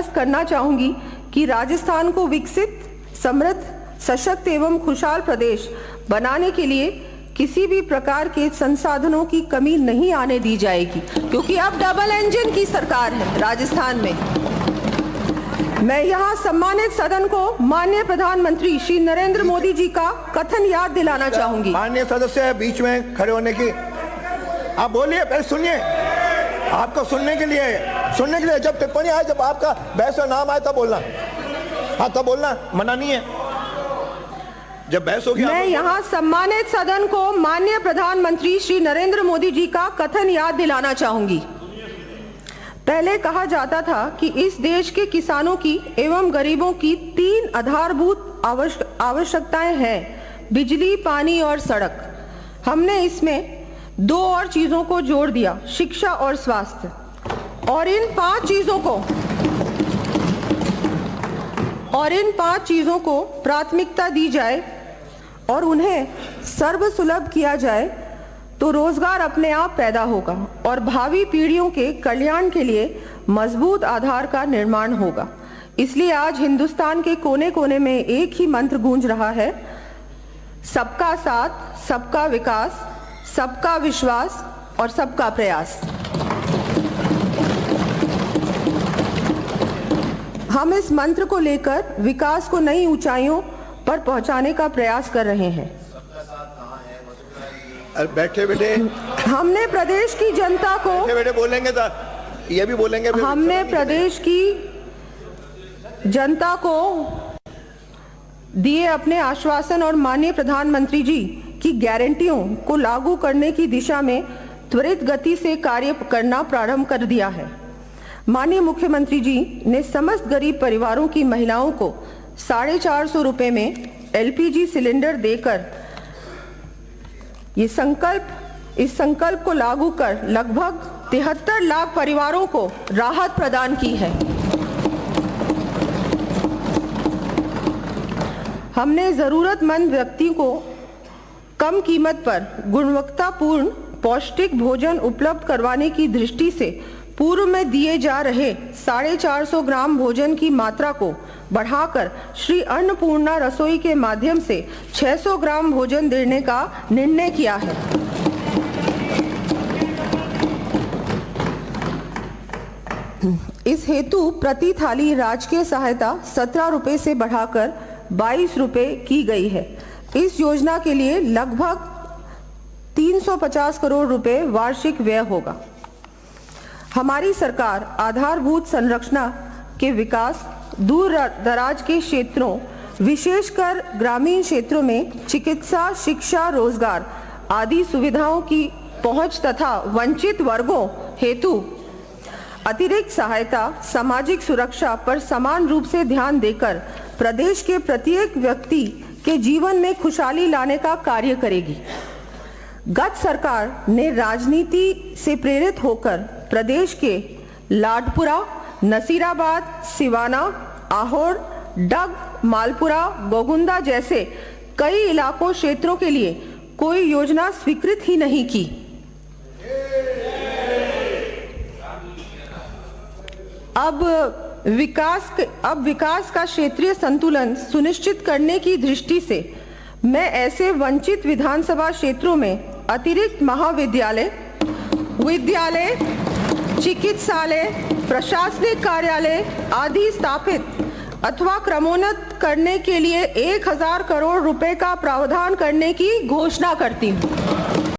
आश्वस्त करना चाहूंगी कि राजस्थान को विकसित, समृद्ध, सशक्त एवं खुशहाल प्रदेश बनाने के लिए किसी भी प्रकार के संसाधनों की कमी नहीं आने दी जाएगी, क्योंकि अब डबल इंजन की सरकार है राजस्थान में। मैं यहाँ सम्मानित सदन को माननीय प्रधानमंत्री श्री नरेंद्र मोदी जी का कथन याद दिलाना चाहूंगी। माननीय सदस्य बीच में खड़े होने की, आप बोलिए, पहले सुनिए, आपको सुनने के लिए जब टिप्पणी आए, जब आपका बहस का नाम आए तब बोलना। हाँ, तब बोलना, मना नहीं है। जब बहस होगी, मैं यहाँ सम्मानित सदन को माननीय प्रधानमंत्री श्री नरेंद्र मोदी जी का कथन याद दिलाना चाहूंगी। पहले कहा जाता था कि इस देश के किसानों की एवं गरीबों की 3 आधारभूत आवश्यकताएं हैं: बिजली, पानी और सड़क। हमने इसमें 2 और चीजों को जोड़ दिया, शिक्षा और स्वास्थ्य। और इन 5 चीजों को प्राथमिकता दी जाए और उन्हें सर्वसुलभ किया जाए तो रोजगार अपने आप पैदा होगा और भावी पीढ़ियों के कल्याण के लिए मजबूत आधार का निर्माण होगा। इसलिए आज हिंदुस्तान के कोने कोने में एक ही मंत्र गूंज रहा है: सबका साथ, सबका विकास, सबका विश्वास और सबका प्रयास। हम इस मंत्र को लेकर विकास को नई ऊंचाइयों पर पहुंचाने का प्रयास कर रहे हैं। बैठे बैठे हमने प्रदेश की जनता को, बैठे बोलेंगे तो ये भी बोलेंगे। हमने प्रदेश की जनता को दिए अपने आश्वासन और माननीय प्रधानमंत्री जी की गारंटियों को लागू करने की दिशा में त्वरित गति से कार्य करना प्रारंभ कर दिया है। माननीय मुख्यमंत्री जी ने समस्त गरीब परिवारों की महिलाओं को 450 रुपए में LPG सिलेंडर देकर इस संकल्प को लागू कर लगभग 73 लाख परिवारों को राहत प्रदान की है। हमने जरूरतमंद व्यक्ति को कम कीमत पर गुणवत्तापूर्ण पौष्टिक भोजन उपलब्ध करवाने की दृष्टि से पूर्व में दिए जा रहे 450 ग्राम भोजन की मात्रा को बढ़ाकर श्री अन्नपूर्णा रसोई के माध्यम से 600 ग्राम भोजन देने का निर्णय किया है। इस हेतु प्रति थाली राजकीय सहायता 17 रुपए से बढ़ाकर 22 रुपए की गई है। इस योजना के लिए लगभग 350 करोड़ रुपए वार्षिक व्यय होगा। हमारी सरकार आधारभूत संरचना के विकास, दूर दराज के क्षेत्रों विशेषकर ग्रामीण क्षेत्रों में चिकित्सा, शिक्षा, रोजगार आदि सुविधाओं की पहुंच तथा वंचित वर्गों हेतु अतिरिक्त सहायता, सामाजिक सुरक्षा पर समान रूप से ध्यान देकर प्रदेश के प्रत्येक व्यक्ति के जीवन में खुशहाली लाने का कार्य करेगी। गत सरकार ने राजनीति से प्रेरित होकर प्रदेश के लाडपुरा, नसीराबाद, सिवाना, आहोर, डग, मालपुरा, गोगुंदा जैसे कई इलाकों क्षेत्रों के लिए कोई योजना स्वीकृत ही नहीं की। अब विकास का क्षेत्रीय संतुलन सुनिश्चित करने की दृष्टि से मैं ऐसे वंचित विधानसभा क्षेत्रों में अतिरिक्त महाविद्यालय, विद्यालय, चिकित्सालय, प्रशासनिक कार्यालय आदि स्थापित अथवा क्रमोन्नत करने के लिए 1000 करोड़ रुपए का प्रावधान करने की घोषणा करती हूँ।